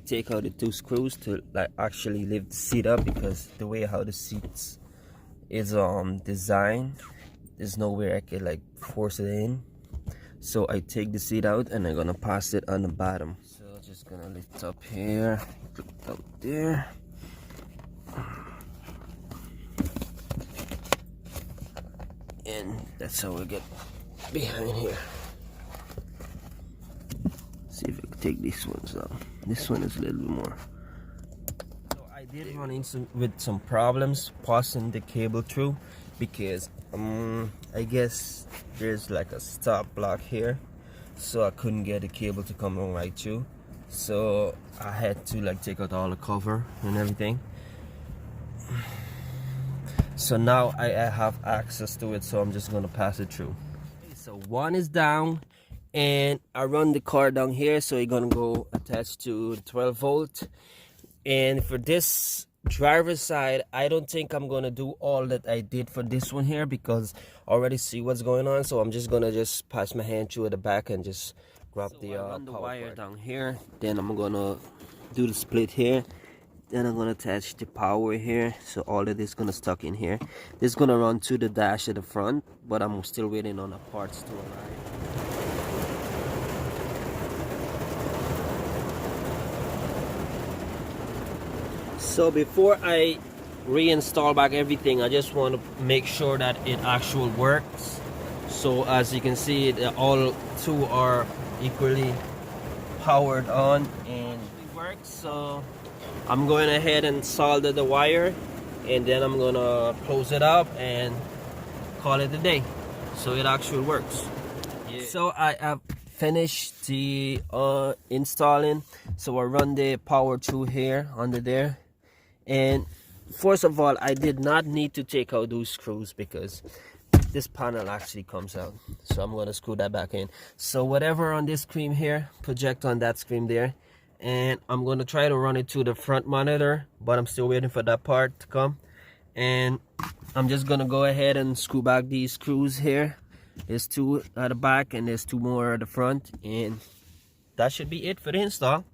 take out the 2 screws to like actually lift the seat up, because the way how the seats is designed, there's no way I can like force it in. So I take the seat out and I'm gonna pass it on the bottom. So just gonna lift up here, put it out there. And that's how we get behind here. See if I can take these ones out. This one is a little bit more. So I did run into with some problems passing the cable through, because I guess there's like a stop block here, so I couldn't get the cable to come on right through. So I had to like take out all the cover and everything. So now I have access to it, so I'm just gonna pass it through. Okay, so one is down, and I run the car down here, so you're gonna go attached to 12 volt. And for this driver's side, I don't think I'm gonna do all that I did for this one here, because I already see what's going on. So I'm just gonna pass my hand through at the back and just grab the wire down here. Then I'm gonna do the split here. Then I'm gonna attach the power here, so all of this gonna stuck in here. This is gonna run to the dash at the front, but I'm still waiting on the parts to arrive. So before I reinstall back everything, I just want to make sure that it actually works. So as you can see, all 2 are equally powered on and it works. So I'm going ahead and solder the wire, and then I'm gonna close it up and call it a day. So it actually works. Yeah. So I have finished the installing. So I run the power through here under there, and first of all, I did not need to take out those screws because this panel actually comes out. So I'm gonna screw that back in. So whatever on this screen here, project on that screen there. And I'm going to try to run it to the front monitor, but I'm still waiting for that part to come. And I'm just going to go ahead and screw back these screws here. There's 2 at the back and there's 2 more at the front, and that should be it for the install.